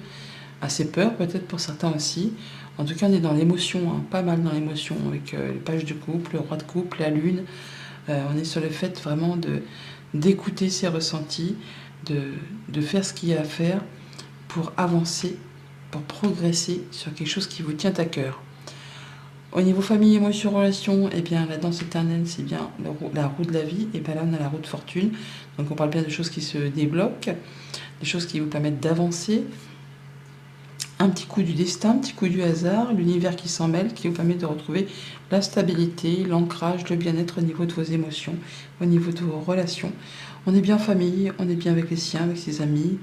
à ces peurs peut-être pour certains aussi. En tout cas, on est dans l'émotion, hein, pas mal dans l'émotion avec les pages de couple, le roi de couple, la lune. On est sur le fait vraiment d'écouter ses ressentis, de faire ce qu'il y a à faire pour avancer, pour progresser sur quelque chose qui vous tient à cœur. Au niveau famille, émotion, relation, la danse éternelle, c'est bien la roue de la vie. Et bien là, on a la roue de fortune. Donc on parle bien de choses qui se débloquent, des choses qui vous permettent d'avancer. Un petit coup du destin, un petit coup du hasard, l'univers qui s'en mêle, qui vous permet de retrouver la stabilité, l'ancrage, le bien-être au niveau de vos émotions, au niveau de vos relations. On est bien en famille, on est bien avec les siens, avec ses amis,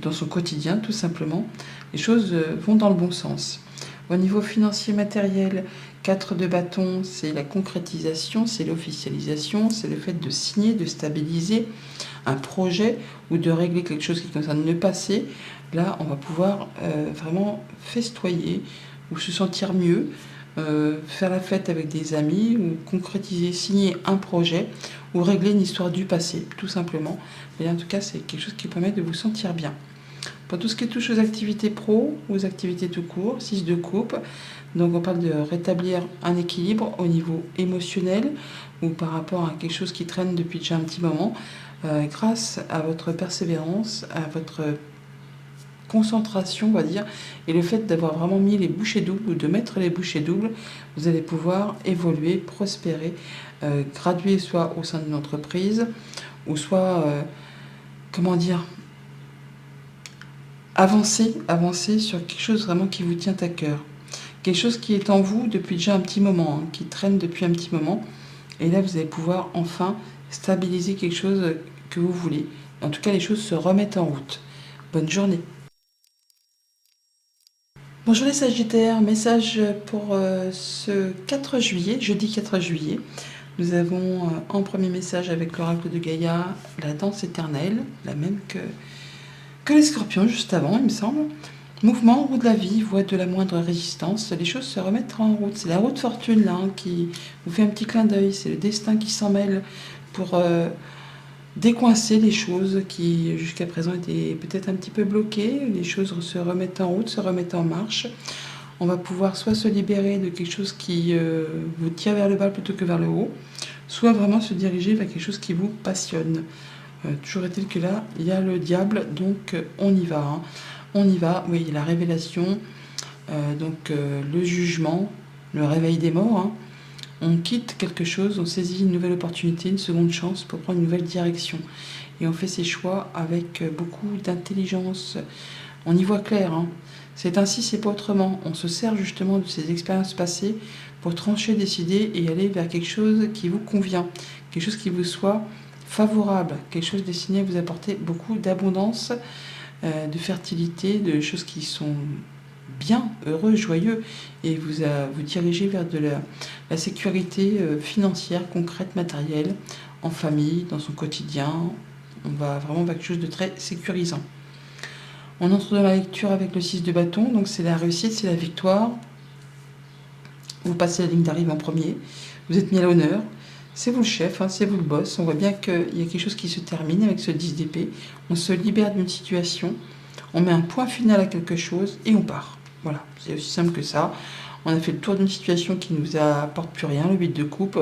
dans son quotidien tout simplement. Les choses vont dans le bon sens. Au niveau financier matériel, 4 de bâton, c'est la concrétisation, c'est l'officialisation, c'est le fait de signer, de stabiliser un projet ou de régler quelque chose qui concerne le passé. Là, on va pouvoir vraiment festoyer ou se sentir mieux, faire la fête avec des amis ou concrétiser, signer un projet ou régler une histoire du passé, tout simplement. Mais en tout cas, c'est quelque chose qui permet de vous sentir bien. Pour tout ce qui touche aux activités pro, aux activités tout court, 6 de coupe, donc on parle de rétablir un équilibre au niveau émotionnel ou par rapport à quelque chose qui traîne depuis déjà un petit moment, grâce à votre persévérance, à votre concentration, on va dire, et le fait d'avoir vraiment mis les bouchées doubles ou de mettre les bouchées doubles, vous allez pouvoir évoluer, prospérer, graduer soit au sein d'une entreprise ou soit, avancer sur quelque chose vraiment qui vous tient à cœur, quelque chose qui est en vous depuis déjà un petit moment, hein, qui traîne depuis un petit moment. Et là, vous allez pouvoir enfin stabiliser quelque chose que vous voulez. En tout cas, les choses se remettent en route. Bonne journée. Bonjour les Sagittaires, message pour ce 4 juillet, jeudi 4 juillet. Nous avons en premier message avec l'oracle de Gaïa, la danse éternelle, la même que les scorpions juste avant, il me semble. Mouvement, roue de la vie, voie de la moindre résistance, les choses se remettent en route. C'est la roue de fortune là hein, qui vous fait un petit clin d'œil, c'est le destin qui s'en mêle pour décoincer les choses qui jusqu'à présent étaient peut-être un petit peu bloquées. Les choses se remettent en route, se remettent en marche. On va pouvoir soit se libérer de quelque chose qui vous tire vers le bas plutôt que vers le haut, soit vraiment se diriger vers quelque chose qui vous passionne. Toujours est-il que là, il y a le diable, donc on y va. Hein. On y va, oui, la révélation, le jugement, le réveil des morts. Hein. On quitte quelque chose, on saisit une nouvelle opportunité, une seconde chance pour prendre une nouvelle direction. Et on fait ses choix avec beaucoup d'intelligence. On y voit clair. Hein. C'est ainsi, c'est pas autrement. On se sert justement de ces expériences passées pour trancher, décider et aller vers quelque chose qui vous convient, quelque chose qui vous soit favorable, quelque chose destiné à vous apporter beaucoup d'abondance, de fertilité, de choses qui sont bien, heureux, joyeux, et vous diriger vers de la sécurité financière, concrète, matérielle, en famille, dans son quotidien. On va vraiment vers quelque chose de très sécurisant. On entre dans la lecture avec le 6 de bâton, donc c'est la réussite, c'est la victoire. Vous passez la ligne d'arrivée en premier, vous êtes mis à l'honneur, c'est vous le chef, hein, c'est vous le boss. On voit bien qu'il y a quelque chose qui se termine avec ce 10 d'épée. On se libère d'une situation, on met un point final à quelque chose et on part. Voilà, c'est aussi simple que ça. On a fait le tour d'une situation qui ne vous apporte plus rien, le 8 de coupe.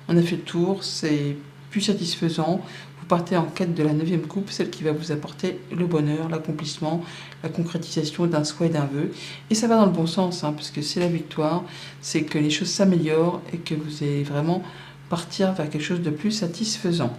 On a fait le tour, c'est plus satisfaisant. Vous partez en quête de la 9e coupe, celle qui va vous apporter le bonheur, l'accomplissement, la concrétisation d'un souhait, d'un vœu. Et ça va dans le bon sens, hein, parce que c'est la victoire, c'est que les choses s'améliorent et que vous allez vraiment partir vers quelque chose de plus satisfaisant.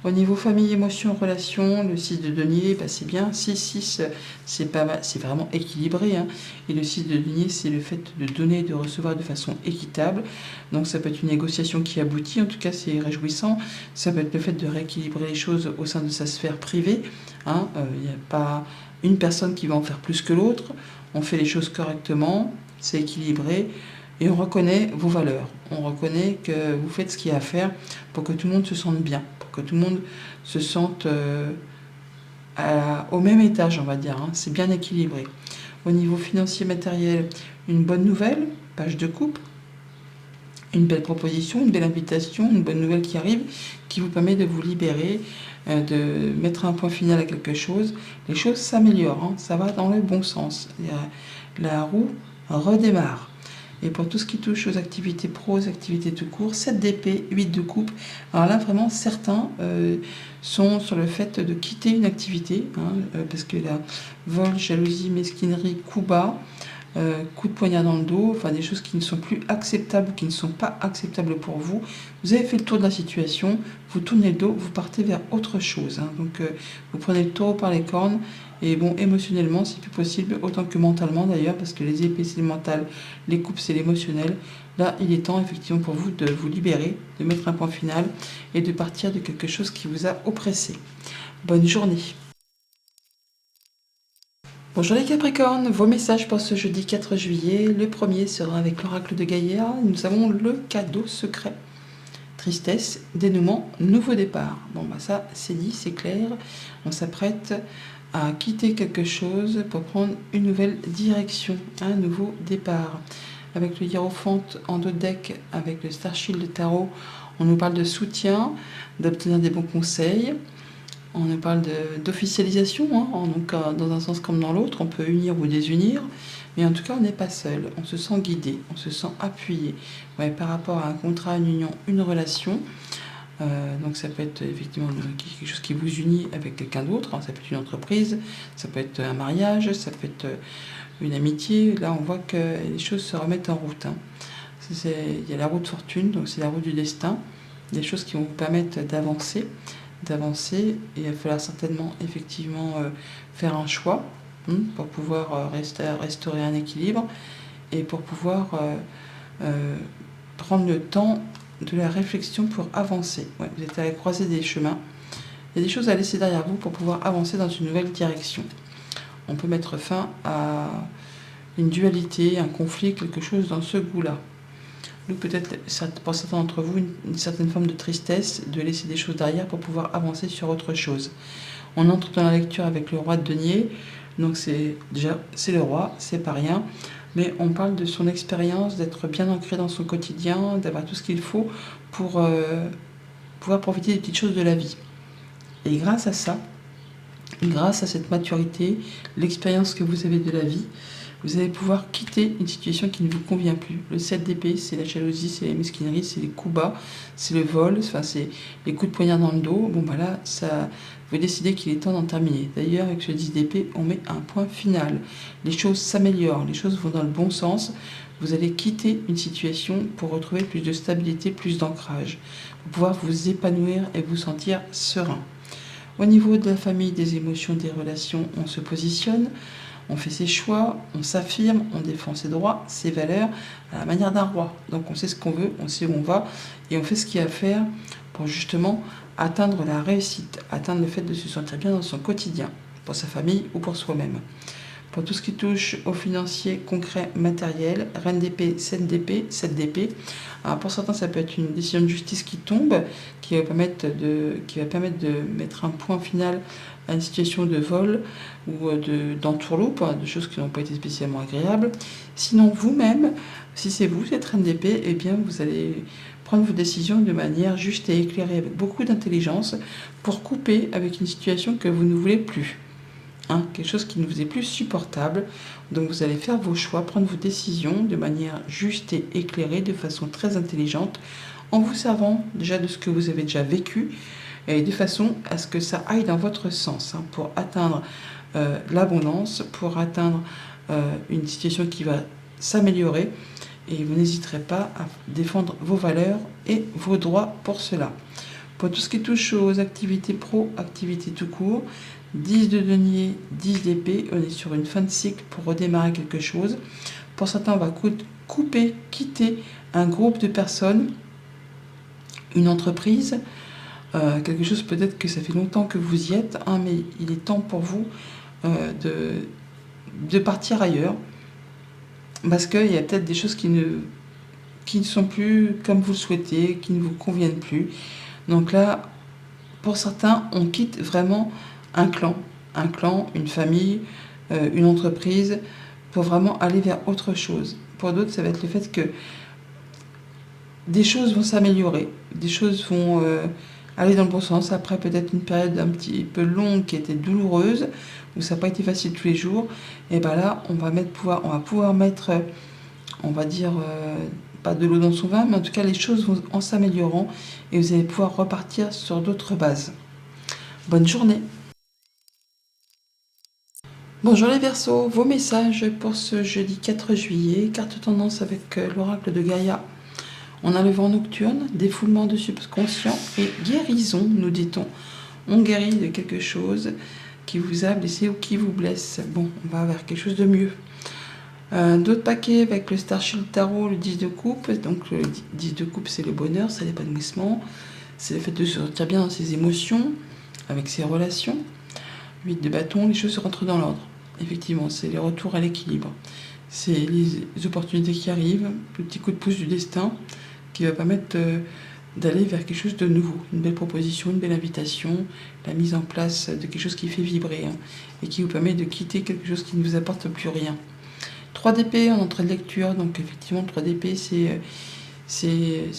Au niveau famille, émotion, relation, le 6 de denier, bah c'est bien. 6, c'est pas mal, c'est vraiment équilibré. Hein. Et le 6 de denier, c'est le fait de donner et de recevoir de façon équitable. Donc ça peut être une négociation qui aboutit, en tout cas c'est réjouissant. Ça peut être le fait de rééquilibrer les choses au sein de sa sphère privée. Hein. Il n'y a pas une personne qui va en faire plus que l'autre. On fait les choses correctement, c'est équilibré. Et on reconnaît vos valeurs. On reconnaît que vous faites ce qu'il y a à faire pour que tout le monde se sente bien, pour que tout le monde se sente au même étage, on va dire. Hein. C'est bien équilibré. Au niveau financier matériel, une bonne nouvelle, page de coupe, une belle proposition, une belle invitation, une bonne nouvelle qui arrive, qui vous permet de vous libérer, de mettre un point final à quelque chose. Les choses s'améliorent, hein. Ça va dans le bon sens. La roue redémarre. Et pour tout ce qui touche aux activités pro, aux activités tout court, 7 d'épée, 8 de coupe. Alors là, vraiment, certains sont sur le fait de quitter une activité, hein, parce que la vol, jalousie, mesquinerie, coup bas, coup de poignard dans le dos, enfin des choses qui ne sont plus acceptables, qui ne sont pas acceptables pour vous. Vous avez fait le tour de la situation, vous tournez le dos, vous partez vers autre chose. Hein. Donc vous prenez le taureau par les cornes. Et bon, émotionnellement, c'est plus possible, autant que mentalement d'ailleurs, parce que les épées, c'est le mental, les coupes, c'est l'émotionnel. Là, il est temps, effectivement, pour vous de vous libérer, de mettre un point final et de partir de quelque chose qui vous a oppressé. Bonne journée. Bonjour les Capricornes, vos messages pour ce jeudi 4 juillet. Le premier sera avec l'oracle de Gaïa. Nous avons le cadeau secret. Tristesse, dénouement, nouveau départ. Bon, bah ça, c'est dit, c'est clair. On s'apprête à quitter quelque chose pour prendre une nouvelle direction, un nouveau départ. Avec le hiérophante en dos de deck, avec le Star Shield Tarot, on nous parle de soutien, d'obtenir des bons conseils. On nous parle d'officialisation, hein, donc dans un sens comme dans l'autre, on peut unir ou désunir, mais en tout cas on n'est pas seul, on se sent guidé, on se sent appuyé. Ouais, par rapport à un contrat, une union, une relation. Donc ça peut être effectivement quelque chose qui vous unit avec quelqu'un d'autre, hein, ça peut être une entreprise, ça peut être un mariage, ça peut être une amitié. Là on voit que les choses se remettent en route. Hein. Il y a la roue de fortune, donc c'est la roue du destin, des choses qui vont vous permettre d'avancer, et il va falloir certainement effectivement faire un choix pour pouvoir restaurer un équilibre et pour pouvoir prendre le temps de la réflexion pour avancer. Ouais, vous êtes à la croisée des chemins. Il y a des choses à laisser derrière vous pour pouvoir avancer dans une nouvelle direction. On peut mettre fin à une dualité, un conflit, quelque chose dans ce goût-là. Donc peut-être pour certains d'entre vous une certaine forme de tristesse, de laisser des choses derrière pour pouvoir avancer sur autre chose. On entre dans la lecture avec le roi de denier, donc c'est le roi, c'est pas rien, mais on parle de son expérience, d'être bien ancré dans son quotidien, d'avoir tout ce qu'il faut pour pouvoir profiter des petites choses de la vie. Et grâce à ça, grâce à cette maturité, l'expérience que vous avez de la vie, vous allez pouvoir quitter une situation qui ne vous convient plus. Le 7 d'épée, c'est la jalousie, c'est les mesquineries, c'est les coups bas, c'est le vol, enfin c'est les coups de poignard dans le dos. Bon voilà, ça, vous décidez qu'il est temps d'en terminer. D'ailleurs, avec ce 10 d'épée, on met un point final. Les choses s'améliorent, les choses vont dans le bon sens. Vous allez quitter une situation pour retrouver plus de stabilité, plus d'ancrage, pour pouvoir vous épanouir et vous sentir serein. Au niveau de la famille, des émotions, des relations, on se positionne. On fait ses choix, on s'affirme, on défend ses droits, ses valeurs, à la manière d'un roi. Donc on sait ce qu'on veut, on sait où on va, et on fait ce qu'il y a à faire pour justement atteindre la réussite, atteindre le fait de se sentir bien dans son quotidien, pour sa famille ou pour soi-même. Pour tout ce qui touche au financier, concret, matériel, reine d'épée, 7 d'épée, 7 d'épée. Alors pour certains, ça peut être une décision de justice qui tombe, qui va permettre de mettre un point final à une situation de vol ou d'entourloupe, de choses qui n'ont pas été spécialement agréables. Sinon, vous-même, si c'est vous, cette reine d'épée, eh bien, vous allez prendre vos décisions de manière juste et éclairée, avec beaucoup d'intelligence, pour couper avec une situation que vous ne voulez plus. Quelque chose qui ne vous est plus supportable. Donc vous allez faire vos choix, prendre vos décisions de manière juste et éclairée, de façon très intelligente, en vous servant déjà de ce que vous avez déjà vécu, et de façon à ce que ça aille dans votre sens, pour atteindre l'abondance, pour atteindre une situation qui va s'améliorer, et vous n'hésiterez pas à défendre vos valeurs et vos droits pour cela. Pour tout ce qui touche aux activités pro, activités tout court, 10 de denier, 10 d'épée, on est sur une fin de cycle pour redémarrer quelque chose. Pour certains, on va quitter un groupe de personnes, une entreprise, quelque chose peut-être que ça fait longtemps que vous y êtes, mais il est temps pour vous de partir ailleurs, parce qu'il y a peut-être des choses qui ne sont plus comme vous le souhaitez, qui ne vous conviennent plus. Donc là, pour certains, on quitte vraiment un clan, une famille, une entreprise, pour vraiment aller vers autre chose. Pour d'autres, ça va être le fait que des choses vont s'améliorer, des choses vont aller dans le bon sens. Après peut-être une période un petit peu longue qui était douloureuse, où ça n'a pas été facile tous les jours, et bien là, on va pouvoir mettre, on va dire, pas de l'eau dans son vin, mais en tout cas, les choses vont en s'améliorant, et vous allez pouvoir repartir sur d'autres bases. Bonne journée. Bonjour les Verseaux, vos messages pour ce jeudi 4 juillet, carte tendance avec l'oracle de Gaïa. On a le vent nocturne, défoulement de subconscient et guérison, nous dit-on. On guérit de quelque chose qui vous a blessé ou qui vous blesse. Bon, on va vers quelque chose de mieux. D'autres paquets avec le Starshield Tarot, le 10 de coupe. Donc le 10 de coupe, c'est le bonheur, c'est l'épanouissement, c'est le fait de se sentir bien dans ses émotions, avec ses relations. 8 de bâton, les choses se rentrent dans l'ordre. Effectivement, c'est les retours à l'équilibre. C'est les opportunités qui arrivent, le petit coup de pouce du destin qui va permettre d'aller vers quelque chose de nouveau. Une belle proposition, une belle invitation, la mise en place de quelque chose qui fait vibrer et qui vous permet de quitter quelque chose qui ne vous apporte plus rien. 3 d'épée en entrée de lecture, donc effectivement 3 d'épée c'est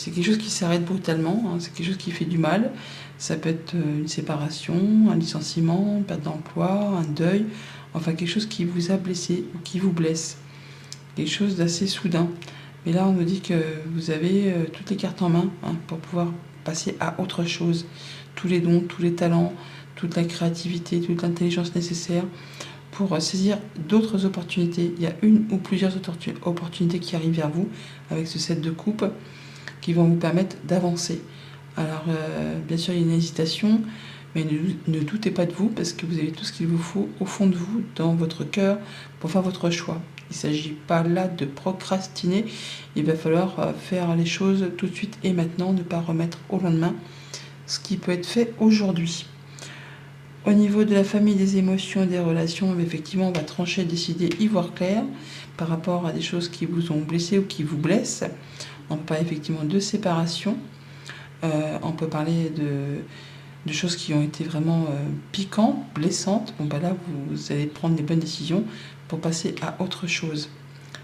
quelque chose qui s'arrête brutalement, c'est quelque chose qui fait du mal. Ça peut être une séparation, un licenciement, une perte d'emploi, un deuil, enfin quelque chose qui vous a blessé ou qui vous blesse. Quelque chose d'assez soudain. Mais là, on nous dit que vous avez toutes les cartes en main pour pouvoir passer à autre chose. Tous les dons, tous les talents, toute la créativité, toute l'intelligence nécessaire pour saisir d'autres opportunités. Il y a une ou plusieurs opportunités qui arrivent vers vous avec ce 7 de coupe qui vont vous permettre d'avancer. Alors, bien sûr, il y a une hésitation, mais ne doutez pas de vous parce que vous avez tout ce qu'il vous faut au fond de vous, dans votre cœur, pour faire votre choix. Il ne s'agit pas là de procrastiner. Il va falloir faire les choses tout de suite et maintenant, ne pas remettre au lendemain ce qui peut être fait aujourd'hui. Au niveau de la famille, des émotions, des relations, effectivement, on va trancher, décider, y voir clair par rapport à des choses qui vous ont blessé ou qui vous blessent. On peut parler effectivement de séparation. On peut parler de choses qui ont été vraiment piquantes, blessantes. Bon, là, vous allez prendre les bonnes décisions pour passer à autre chose,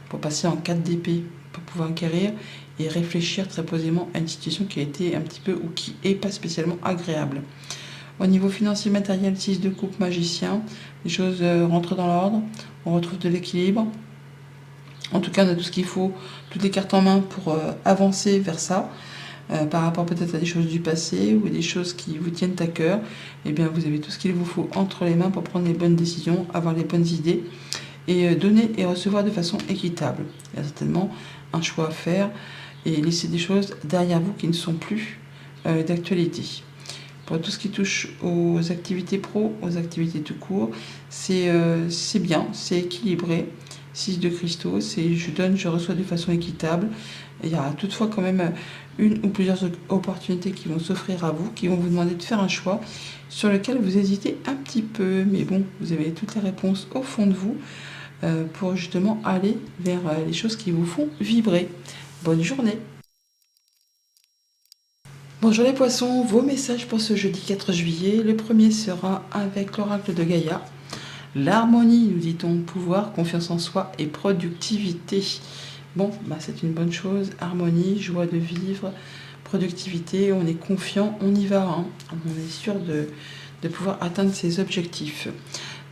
pour passer en 4 d'épée, pour pouvoir guérir et réfléchir très posément à une situation qui a été un petit peu ou qui n'est pas spécialement agréable. Au niveau financier, matériel, 6 de coupe, magicien, les choses rentrent dans l'ordre, on retrouve de l'équilibre. En tout cas, on a tout ce qu'il faut, toutes les cartes en main pour avancer vers ça. Par rapport peut-être à des choses du passé ou des choses qui vous tiennent à cœur, eh bien vous avez tout ce qu'il vous faut entre les mains pour prendre les bonnes décisions, avoir les bonnes idées et donner et recevoir de façon équitable. Il y a certainement un choix à faire et laisser des choses derrière vous qui ne sont plus d'actualité. Pour tout ce qui touche aux activités pro, aux activités tout court, c'est bien, c'est équilibré. 6 de cristaux, c'est je donne, je reçois de façon équitable. Il y aura toutefois quand même une ou plusieurs opportunités qui vont s'offrir à vous, qui vont vous demander de faire un choix sur lequel vous hésitez un petit peu. Mais bon, vous avez toutes les réponses au fond de vous pour justement aller vers les choses qui vous font vibrer. Bonne journée! Bonjour les poissons, vos messages pour ce jeudi 4 juillet. Le premier sera avec l'oracle de Gaïa. L'harmonie, nous dit-on, pouvoir, confiance en soi et productivité. Bon, c'est une bonne chose. Harmonie, joie de vivre, productivité, on est confiant, on y va. Hein. On est sûr de pouvoir atteindre ses objectifs.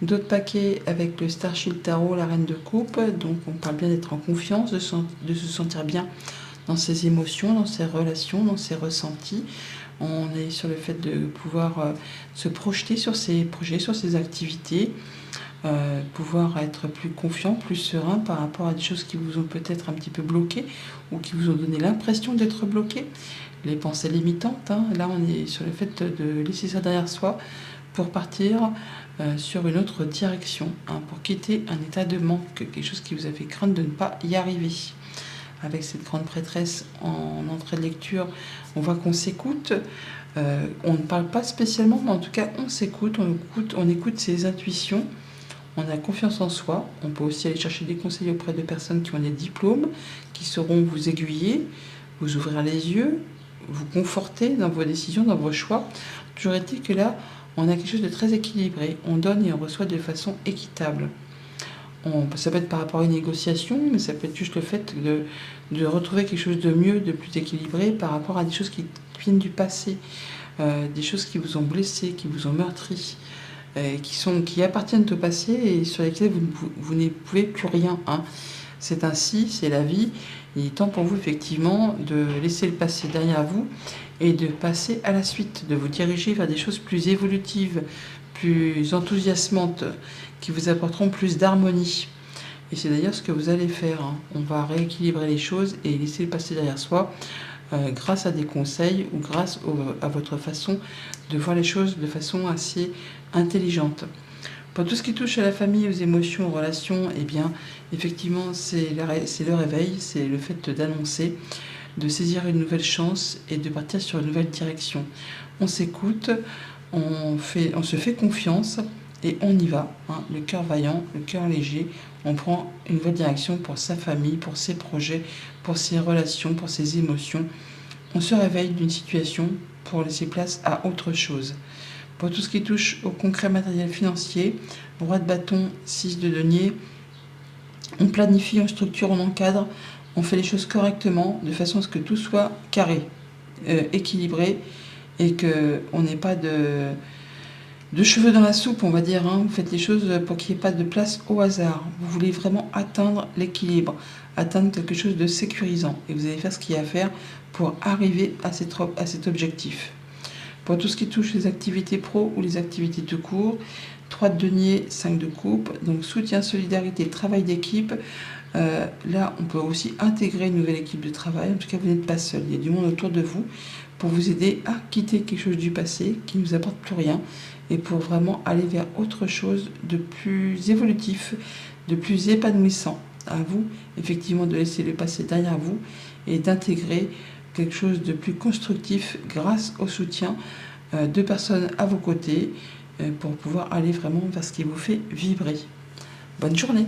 D'autres paquets avec le Starshield Tarot, la Reine de Coupe. Donc on parle bien d'être en confiance, de se sentir bien dans ses émotions, dans ses relations, dans ses ressentis. On est sur le fait de pouvoir se projeter sur ses projets, sur ses activités. Pouvoir être plus confiant, plus serein par rapport à des choses qui vous ont peut-être un petit peu bloqué ou qui vous ont donné l'impression d'être bloqué. Les pensées limitantes, hein. Là on est sur le fait de laisser ça derrière soi pour partir sur une autre direction, hein, pour quitter un état de manque, quelque chose qui vous a fait craindre de ne pas y arriver. Avec cette grande prêtresse en entrée de lecture, on voit qu'on s'écoute. On ne parle pas spécialement, mais en tout cas on s'écoute, on écoute ses intuitions. On a confiance en soi. On peut aussi aller chercher des conseils auprès de personnes qui ont des diplômes, qui sauront vous aiguiller, vous ouvrir les yeux, vous conforter dans vos décisions, dans vos choix. Toujours est-il que là, on a quelque chose de très équilibré. On donne et on reçoit de façon équitable. Ça peut être par rapport à une négociation, mais ça peut être juste le fait de retrouver quelque chose de mieux, de plus équilibré par rapport à des choses qui viennent du passé, des choses qui vous ont blessé, qui vous ont meurtri. Qui appartiennent au passé et sur lesquels vous ne pouvez plus rien. Hein. C'est ainsi, c'est la vie. Il est temps pour vous effectivement de laisser le passé derrière vous et de passer à la suite, de vous diriger vers des choses plus évolutives, plus enthousiasmantes, qui vous apporteront plus d'harmonie. Et c'est d'ailleurs ce que vous allez faire. Hein. On va rééquilibrer les choses et laisser le passé derrière soi grâce à des conseils ou grâce à votre façon de voir les choses de façon assez intelligente. Pour tout ce qui touche à la famille, aux émotions, aux relations, eh bien, effectivement, c'est le réveil, c'est le fait d'annoncer, de saisir une nouvelle chance et de partir sur une nouvelle direction. On s'écoute, on se fait confiance et on y va. Hein. Le cœur vaillant, le cœur léger, on prend une nouvelle direction pour sa famille, pour ses projets, pour ses relations, pour ses émotions. On se réveille d'une situation pour laisser place à autre chose. Pour tout ce qui touche au concret matériel financier, roi de bâton, 6 de denier, on planifie, on structure, on encadre, on fait les choses correctement, de façon à ce que tout soit carré, équilibré, et qu'on n'ait pas de cheveux dans la soupe, on va dire. Hein. Vous faites les choses pour qu'il n'y ait pas de place au hasard. Vous voulez vraiment atteindre l'équilibre, atteindre quelque chose de sécurisant. Et vous allez faire ce qu'il y a à faire pour arriver à cet objectif. Pour tout ce qui touche les activités pro ou les activités tout court, 3 de denier, 5 de coupe, donc soutien, solidarité, travail d'équipe. Là, on peut aussi intégrer une nouvelle équipe de travail. En tout cas, vous n'êtes pas seul. Il y a du monde autour de vous pour vous aider à quitter quelque chose du passé qui ne vous apporte plus rien et pour vraiment aller vers autre chose de plus évolutif, de plus épanouissant. à vous, effectivement, de laisser le passé derrière vous et d'intégrer quelque chose de plus constructif grâce au soutien de personnes à vos côtés pour pouvoir aller vraiment vers ce qui vous fait vibrer. Bonne journée!